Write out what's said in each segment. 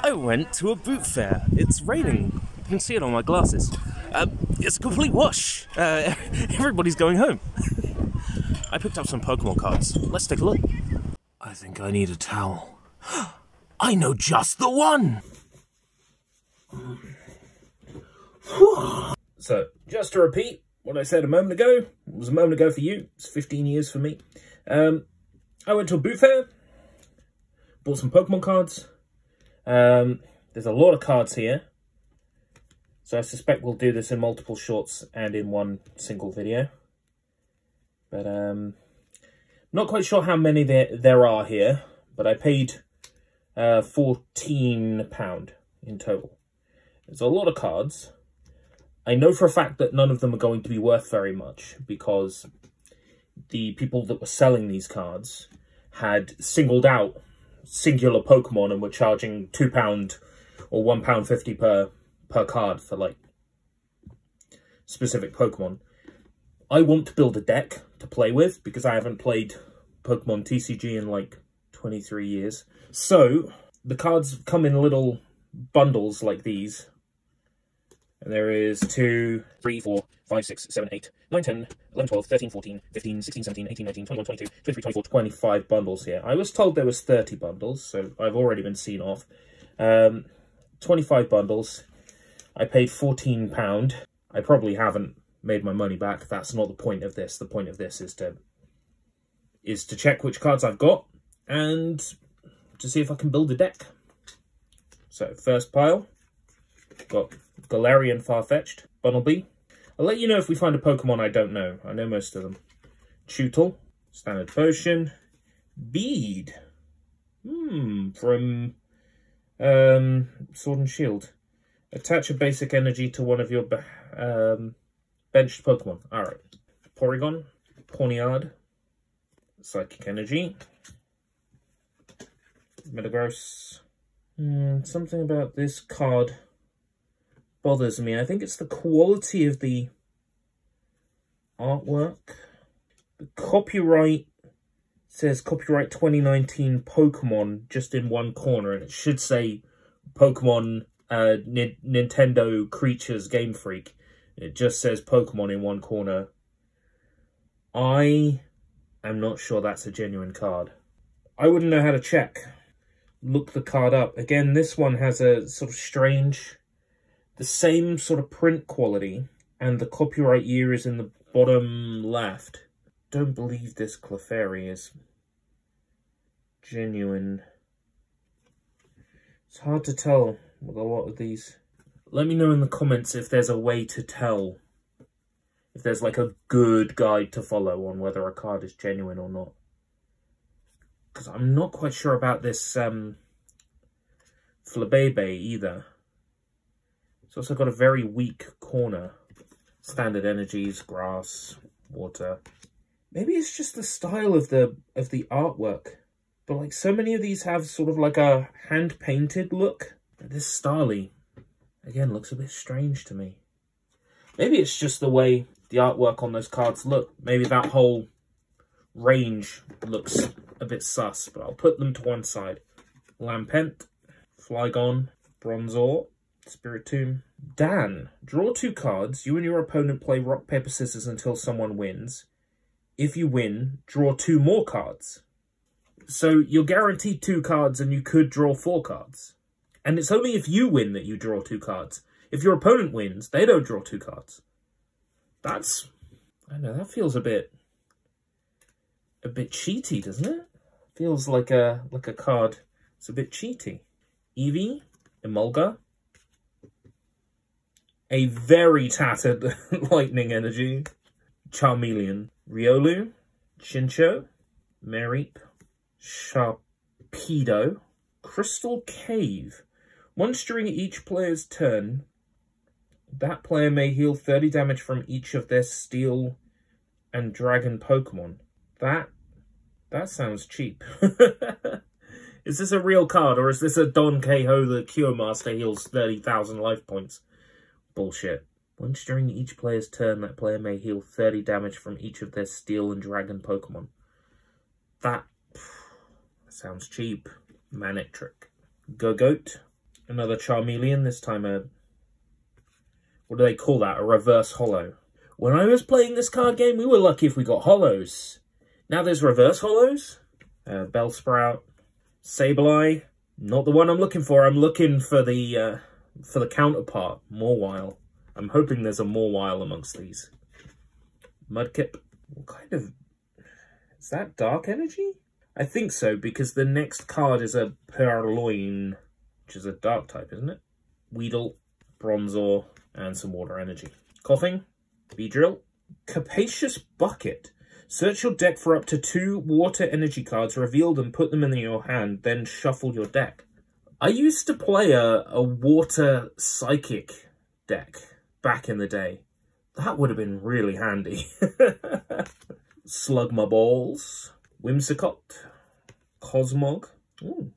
I went to a boot fair. It's raining. You can see it on my glasses. It's a complete wash. Everybody's going home. I picked up some Pokemon cards. Let's take a look. I think I need a towel. I know just the one! So, just to repeat what I said a moment ago, it was a moment ago for you, it's 15 years for me. I went to a boot fair, bought some Pokemon cards. There's a lot of cards here, so I suspect we'll do this in multiple shorts and in one single video. But not quite sure how many there are here, but I paid £14 in total. There's a lot of cards. I know for a fact that none of them are going to be worth very much, because the people that were selling these cards had singled out singular Pokemon and were charging £2 or £1.50 per card for, like, specific Pokemon. I want to build a deck to play with, because I haven't played Pokemon TCG in, like, 23 years. So, the cards come in little bundles like these. And there is 2, 3, 4, 5, 6, 7, 8, 9, 10, 11, 12, 13, 14, 15, 16, 17, 18, 19, 21, 22, 23, 24, 25 bundles here. I was told there was 30 bundles, so I've already been seen off. 25 bundles. I paid £14. I probably haven't made my money back. That's not the point of this. The point of this is to check which cards I've got and to see if I can build a deck. So, first pile, got Galarian Farfetch'd, Bunnelby. I'll let you know if we find a Pokemon I don't know. I know most of them. Chewtle, Standard Potion, Bead. From Sword and Shield. Attach a basic energy to one of your benched Pokemon. Alright. Porygon, Pawniard, Psychic Energy, Metagross. Something about this card bothers me. I think it's the quality of the artwork. The copyright says copyright 2019 Pokemon just in one corner, and it should say Pokemon Nintendo Creatures Game Freak. It just says Pokemon in one corner. I am not sure that's a genuine card. I wouldn't know how to check. Look the card up. Again, this one has a sort of strange, the same sort of print quality, and the copyright year is in the bottom left. Don't believe this Clefairy is genuine. It's hard to tell with a lot of these. Let me know in the comments if there's a way to tell, if there's like a good guide to follow on whether a card is genuine or not. Because I'm not quite sure about this Flabebe either. It's also got a very weak corner. Standard energies, grass, water. Maybe it's just the style of the artwork. But like so many of these have sort of like a hand-painted look. This Starly, again, looks a bit strange to me. Maybe it's just the way the artwork on those cards look. Maybe that whole range looks a bit sus, but I'll put them to one side. Lampent, Flygon, Bronzor, Spiritomb. Dan, draw 2 cards. You and your opponent play rock, paper, scissors until someone wins. If you win, draw 2 more cards. So you're guaranteed 2 cards and you could draw 4 cards. And it's only if you win that you draw 2 cards. If your opponent wins, they don't draw 2 cards. That's, I don't know, that feels a bit cheaty, doesn't it? Feels like a card. It's a bit cheaty. Eevee, Emolga, a very tattered Lightning Energy, Charmeleon, Riolu, Chinchou, Mareep, Sharpedo, Crystal Cave. Once during each player's turn, that player may heal 30 damage from each of their Steel and Dragon Pokemon. That sounds cheap. Is this a real card, or is this a Don Quixote the Cure Master heals 30,000 life points? Bullshit. Once during each player's turn, that player may heal 30 damage from each of their Steel and Dragon Pokemon. That sounds cheap. Manectric. Gogoat, Another Charmeleon, this time what do they call that? A reverse holo. When I was playing this card game, we were lucky if we got holos. Now there's reverse holos. Bellsprout. Sableye. Not the one I'm looking for. I'm looking for the counterpart, Mawile. I'm hoping there's a Mawile amongst these. Mudkip. What kind of... Is that Dark Energy? I think so, because the next card is a Purloin, which is a Dark type, isn't it? Weedle, Bronzor, and some Water Energy. Coughing, Beedrill, Capacious Bucket. Search your deck for up to 2 Water Energy cards, reveal them, put them in your hand, then shuffle your deck. I used to play a Water Psychic deck back in the day. That would have been really handy. Slugmaballs, Whimsicott, Cosmog, ooh,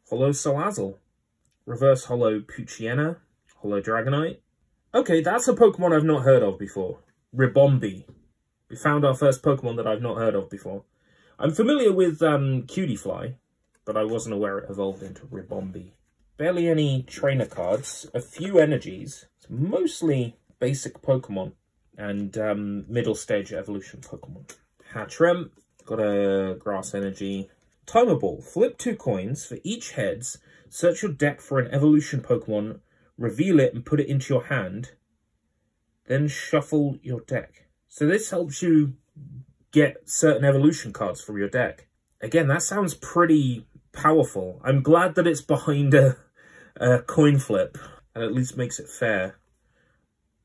Holo Salazzle, Reverse Holo Poochyena, Holo Dragonite. Okay, that's a Pokemon I've not heard of before. Ribombee. We found our first Pokemon that I've not heard of before. I'm familiar with Cutiefly, but I wasn't aware it evolved into Ribombee. Barely any trainer cards, a few energies, it's mostly basic Pokemon and middle stage evolution Pokemon. Hattrem, got a Grass Energy. Timer Ball, flip 2 coins for each heads, search your deck for an evolution Pokemon, reveal it and put it into your hand, then shuffle your deck. So this helps you get certain evolution cards from your deck. Again, that sounds pretty powerful. I'm glad that it's behind a coin flip, and at least makes it fair.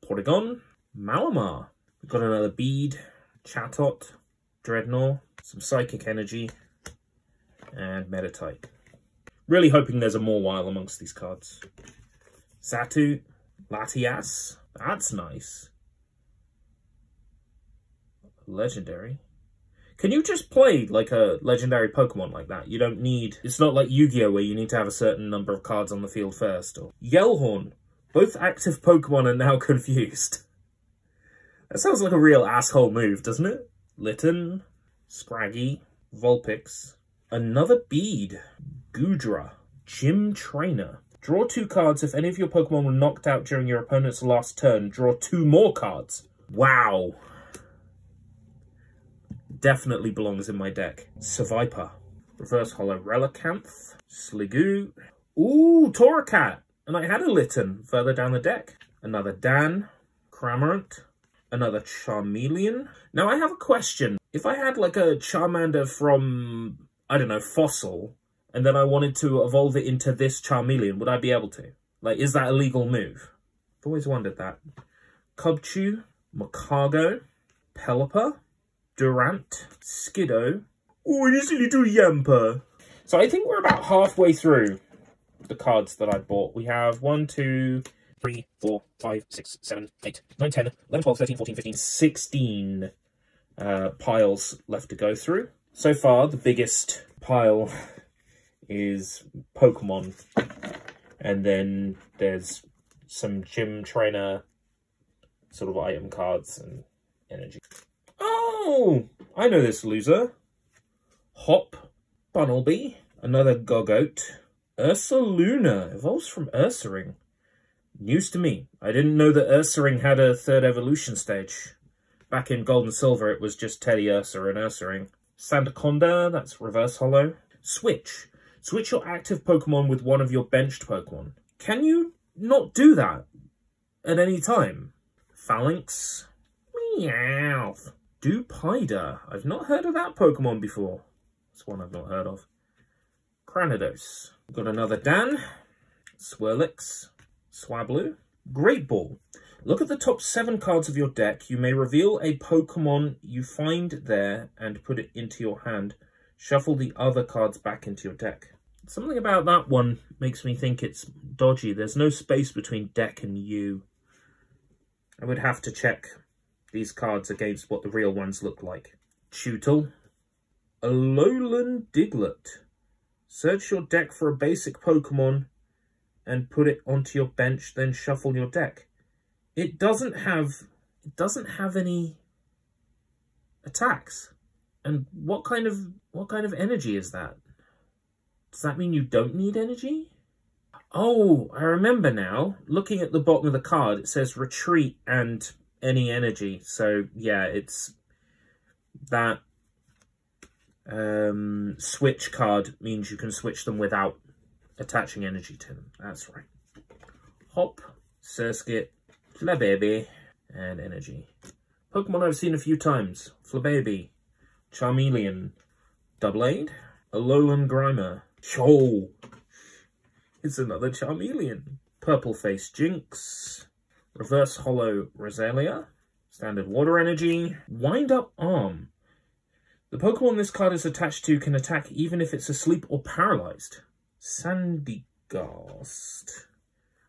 Porygon, Malamar. We've got another Bead, Chatot, Dreadnought, some Psychic Energy, and Meditite. Really hoping there's a Mawile amongst these cards. Xatu, Latias. That's nice. Legendary. Can you just play like a legendary Pokemon like that? You don't need... It's not like Yu-Gi-Oh! Where you need to have a certain number of cards on the field first. Or Yellhorn. Both active Pokemon are now confused. That sounds like a real asshole move, doesn't it? Litten, Scraggy, Vulpix. Another Bead. Goodra. Gym Trainer. Draw 2 cards. If any of your Pokemon were knocked out during your opponent's last turn, draw 2 more cards. Wow. Definitely belongs in my deck. Seviper. Reverse Holo Relicanth. Sliggoo. Ooh, Torracat. And I had a Litten further down the deck. Another Dan. Cramorant. Another Charmeleon. Now I have a question. If I had like a Charmander from, I don't know, Fossil, and then I wanted to evolve it into this Charmeleon, would I be able to? Like, is that a legal move? I've always wondered that. Cubchoo. Macago. Pelipper. Durant, Skiddo. Oh, and it's a little Yamper. So I think we're about halfway through the cards that I bought. We have 1, 2, 3, 4, 5, 6, 7, 8, 9, 10, 11, 12, 13, 14, 15, 16 piles left to go through. So far, the biggest pile is Pokemon. And then there's some gym trainer sort of item cards and energy. Oh, I know this loser. Hop, Bunnelby, another Gogoat, Ursaluna, evolves from Ursaring. News to me. I didn't know that Ursaring had a 3rd evolution stage. Back in Gold and Silver, it was just Teddy Ursa and Ursaring. Sandaconda, that's Reverse Holo. Switch. Switch your active Pokemon with one of your benched Pokemon. Can you not do that at any time? Phalanx. Meow. Dupida. I've not heard of that Pokemon before. That's one I've not heard of. Cranidos. We've got another Dan. Swirlix. Swablu. Great Ball. Look at the top 7 cards of your deck. You may reveal a Pokemon you find there and put it into your hand. Shuffle the other cards back into your deck. Something about that one makes me think it's dodgy. There's no space between deck and you. I would have to check these cards against what the real ones look like. Chewtle. Alolan Diglett. Search your deck for a basic Pokemon and put it onto your bench, then shuffle your deck. It doesn't have any attacks. And what kind of energy is that? Does that mean you don't need energy? Oh, I remember now. Looking at the bottom of the card, it says retreat and any energy. So, yeah, it's that switch card means you can switch them without attaching energy to them. That's right. Hop, Surskit, Flabébé, and energy. Pokemon I've seen a few times. Flabébé, Charmeleon, Doublade, Alolan Grimer. Oh, it's another Charmeleon. Purple Face Jinx, Reverse Hollow Roselia, Standard Water Energy, Wind Up Arm. The Pokemon this card is attached to can attack even if it's asleep or paralyzed. Sandygast.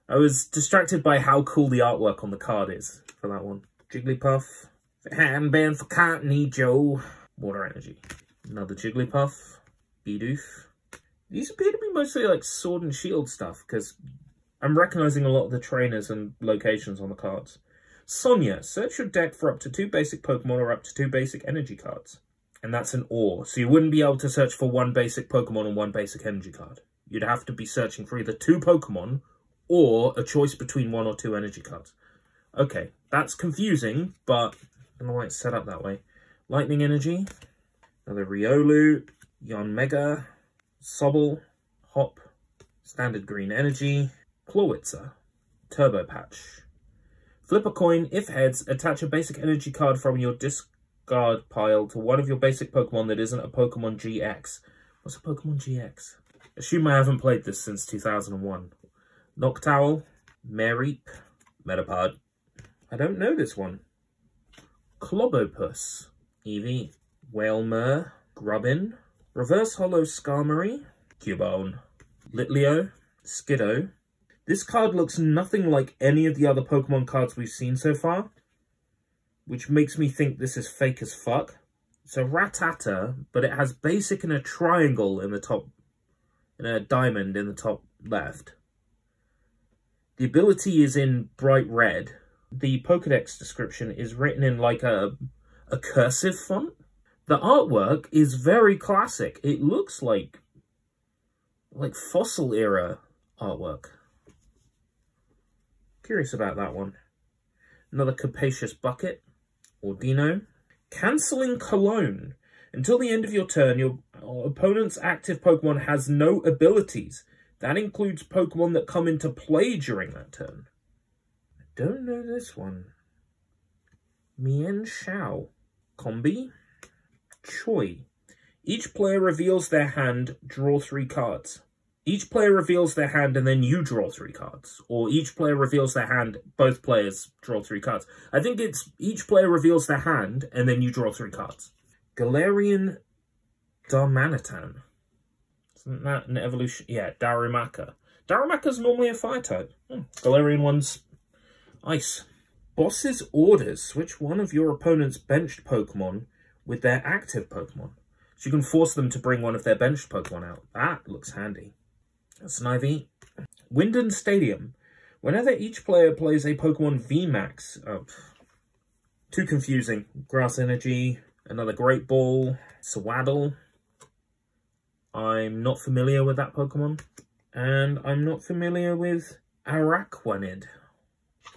I was distracted by how cool the artwork on the card is for that one. Jigglypuff, Handband for Cottony Joe, Water Energy. Another Jigglypuff, Bidoof. These appear to be mostly like Sword and Shield stuff, because I'm recognizing a lot of the trainers and locations on the cards. Sonia, search your deck for up to 2 basic Pokemon or up to 2 basic energy cards. And that's an OR, so you wouldn't be able to search for 1 basic Pokemon and 1 basic energy card. You'd have to be searching for either 2 Pokemon or a choice between 1 or 2 energy cards. Okay, that's confusing, but I don't know why it's set up that way. Lightning Energy, another Riolu, Yanmega, Sobble, Hop, Standard Green Energy, Clawitzer, Turbo Patch. Flip a coin. If heads, attach a basic energy card from your discard pile to one of your basic Pokemon that isn't a Pokemon GX. What's a Pokemon GX? Assume I haven't played this since 2001. Noctowl, Mareep, Metapod. I don't know this one. Clobopus, Eevee, Wailmer, Grubbin, Reverse Hollow Skarmory, Cubone, Litleo, Skiddo. This card looks nothing like any of the other Pokemon cards we've seen so far, which makes me think this is fake as fuck. It's a Rattata, but it has basic and a triangle in the top, and a diamond in the top left. The ability is in bright red. The Pokedex description is written in like a cursive font. The artwork is very classic. It looks like fossil era artwork. Curious about that one. Another Capacious Bucket, Ordino. Cancelling Cologne. Until the end of your turn, your opponent's active Pokemon has no abilities. That includes Pokemon that come into play during that turn. I don't know this one. Mienshao. Combi. Choi. Each player reveals their hand, draw 3 cards. Each player reveals their hand and then you draw 3 cards. Or each player reveals their hand, both players draw 3 cards. I think it's each player reveals their hand and then you draw 3 cards. Galarian Darmanitan. Isn't that an evolution? Yeah, Darumaka. Darumaka's normally a fire type. Galarian one's ice. Boss's Orders. Switch one of your opponent's benched Pokemon with their active Pokemon. So you can force them to bring one of their benched Pokemon out. That looks handy. Snivy. Winden Stadium. Whenever each player plays a Pokemon VMAX. Oh, too confusing. Grass Energy. Another Great Ball. Swaddle. I'm not familiar with that Pokemon. And I'm not familiar with Araquanid.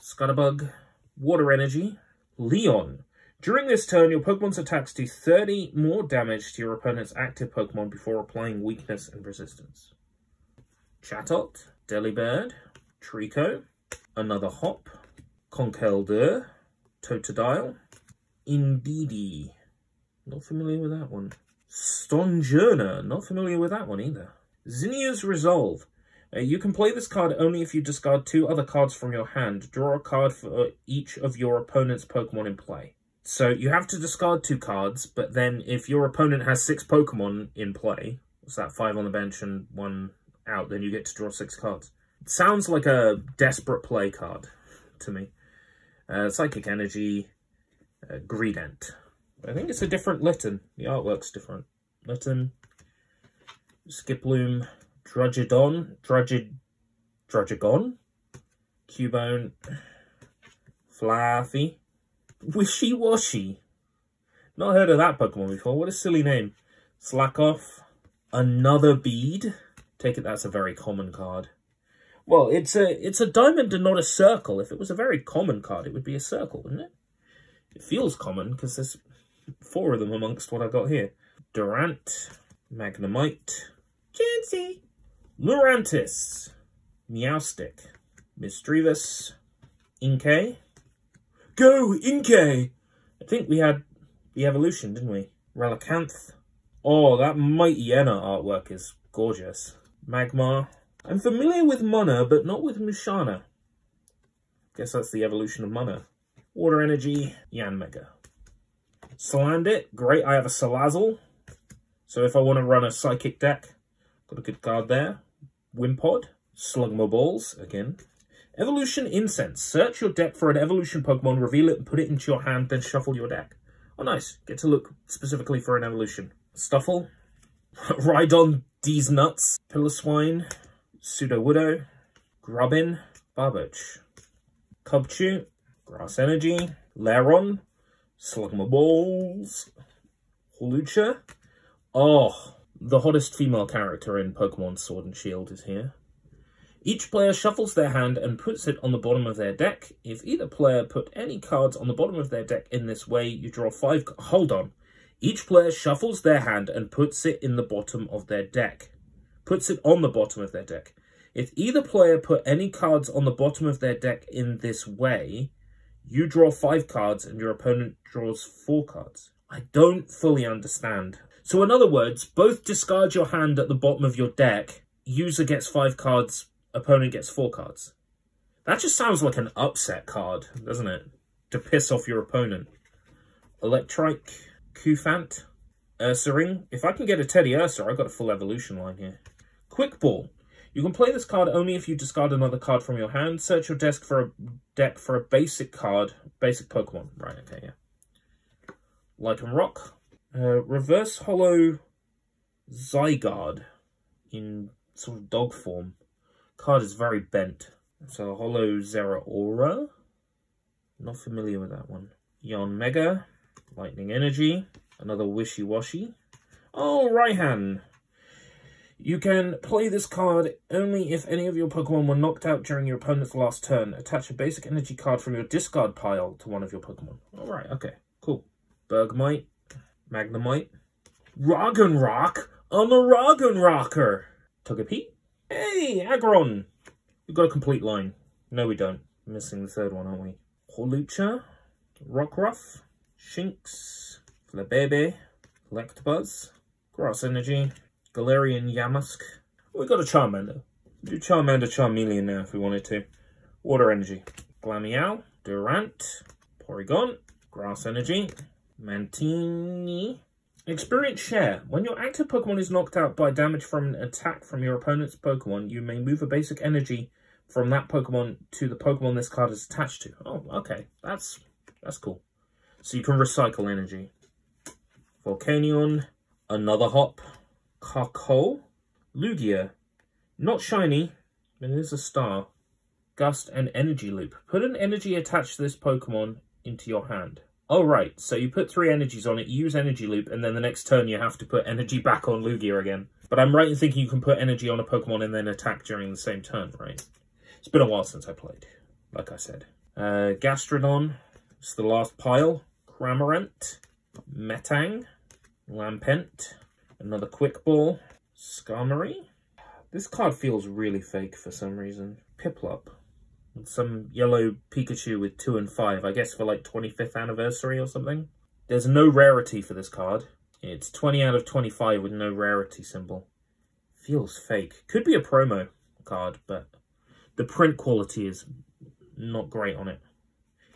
Scuttlebug. Water Energy. Leon. During this turn, your Pokemon's attacks do 30 more damage to your opponent's active Pokemon before applying weakness and resistance. Chatot, Delibird, Trico, another Hop, Conkeldurr, Totodile, Indeedee. Not familiar with that one. Stonjourner, not familiar with that one either. Zinnia's Resolve. You can play this card only if you discard 2 other cards from your hand. Draw a card for each of your opponent's Pokemon in play. So you have to discard 2 cards, but then if your opponent has 6 Pokemon in play, what's that, 5 on the bench and 1 out, then you get to draw 6 cards. It sounds like a desperate play card to me. Psychic Energy, Greedent. I think it's a different Litten. The artwork's different. Litten, Skiploom, Drudgegon, Cubone, Fluffy, Wishy-Washy. Not heard of that Pokemon before. What a silly name. Slack Off. Another Bead. Take it that's a very common card. Well, it's a diamond and not a circle. If it was a very common card, it would be a circle, wouldn't it? It feels common because there's 4 of them amongst what I got here. Durant, Magnemite, Chansey, Lurantis, Meowstic, Misdreavus, Inkay. Go, Inkay! I think we had the evolution, didn't we? Relicanth. Oh, that Mighty Enna artwork is gorgeous. Magmar. I'm familiar with Munna, but not with Mushana. Guess that's the evolution of Munna. Water Energy, Yanmega. Salandit, great. I have a Salazzle. So if I want to run a Psychic deck, got a good card there. Wimpod, Slugmaballs, again. Evolution Incense. Search your deck for an evolution Pokemon, reveal it and put it into your hand, then shuffle your deck. Oh, nice. Get to look specifically for an evolution. Stuffle, Rhydon D's Nuts, Piloswine, Sudowoodo, Grubbin, Barboach, Cubchoo, Grass Energy, Lairon, Slugmaballs, Hawlucha. Oh, the hottest female character in Pokemon Sword and Shield is here. Each player shuffles their hand and puts it on the bottom of their deck. If either player put any cards on the bottom of their deck in this way, you draw 5... Hold on. Each player shuffles their hand and puts it in the bottom of their deck. Puts it on the bottom of their deck. If either player put any cards on the bottom of their deck in this way, you draw 5 cards and your opponent draws 4 cards. I don't fully understand. So in other words, both discard your hand at the bottom of your deck, user gets 5 cards, opponent gets 4 cards. That just sounds like an upset card, doesn't it? To piss off your opponent. Electrike, Cufant, Ursaring. If I can get a Teddy Ursa, I've got a full evolution line here. Quick Ball. You can play this card only if you discard another card from your hand. Search your deck for a basic card. Basic Pokemon. Right, okay, yeah. Lycanroc. Reverse Hollow Zygarde in sort of dog form. Card is very bent. So Hollow Zeraora. Not familiar with that one. Yanmega. Lightning Energy. Another Wishy-Washy. Oh, Raihan. You can play this card only if any of your Pokemon were knocked out during your opponent's last turn. Attach a basic energy card from your discard pile to one of your Pokemon. Alright, okay, cool. Bergmite, Magnemite, Roggenrock. I'm a Roggenrocker. Togepi. Hey, Aggron. We've got a complete line. No, we don't. Missing the third one, aren't we? Hawlucha, Rockruff, Shinx, Flabebe, Electabuzz, Grass Energy, Galarian Yamask. We've got a Charmander. Do Charmander Charmeleon now if we wanted to. Water Energy. Glameow, Durant, Porygon, Grass Energy, Mantini. Experience Share. When your active Pokemon is knocked out by damage from an attack from your opponent's Pokemon, you may move a basic energy from that Pokemon to the Pokemon this card is attached to. Oh, okay. That's cool. So you can recycle energy. Volcanion, another Hop, Carkol, Lugia, not shiny, but it is a star. Gust and Energy Loop. Put an energy attached to this Pokemon into your hand. Oh, right. So you put 3 energies on it, you use Energy Loop, and then the next turn you have to put energy back on Lugia again. But I'm right in thinking you can put energy on a Pokemon and then attack during the same turn, right? It's been a while since I played, like I said. Gastrodon. It's the last pile. Cramorant. Metang. Lampent. Another Quick Ball. Skarmory. This card feels really fake for some reason. Piplup. And some yellow Pikachu with 2 and 5. I guess for like 25th anniversary or something. There's no rarity for this card. It's 20 out of 25 with no rarity symbol. Feels fake. Could be a promo card, but the print quality is not great on it.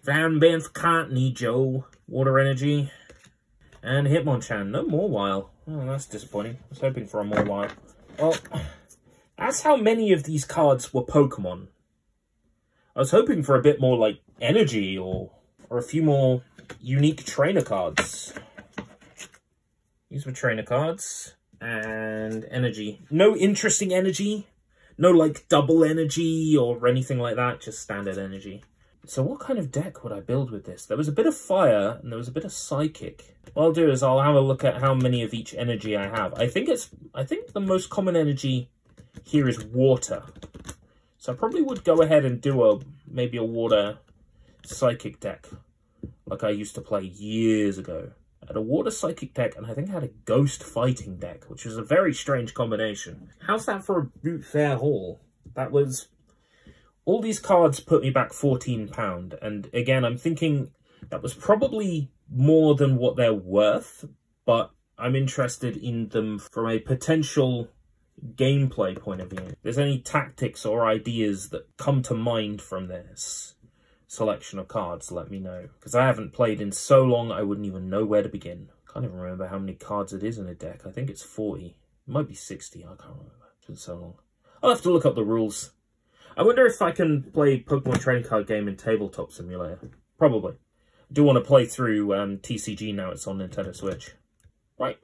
Van Banff Contney Joe. Water Energy. And Hitmonchan. No Mawile. Oh, that's disappointing. I was hoping for a Mawile. Well, that's how many of these cards were Pokemon. I was hoping for a bit more, like, energy or a few more unique trainer cards. These were trainer cards. And energy. No interesting energy. No, like, double energy or anything like that. Just standard energy. So what kind of deck would I build with this? There was a bit of fire and there was a bit of psychic. What I'll do is I'll have a look at how many of each energy I have. I think the most common energy here is water. So I probably would go ahead and do maybe a water psychic deck like I used to play years ago. I had a water psychic deck, and I think I had a ghost fighting deck, which was a very strange combination. How's that for a Bootfair haul? That was... All these cards put me back £14, and again, I'm thinking that was probably more than what they're worth, but I'm interested in them from a potential gameplay point of view. If there's any tactics or ideas that come to mind from this selection of cards, let me know. Because I haven't played in so long, I wouldn't even know where to begin. Can't even remember how many cards it is in a deck. I think it's 40. It might be 60, I can't remember. It's been so long. I'll have to look up the rules. I wonder if I can play Pokemon trading card game in Tabletop Simulator. Probably. I do want to play through TCG now it's on Nintendo Switch. Right.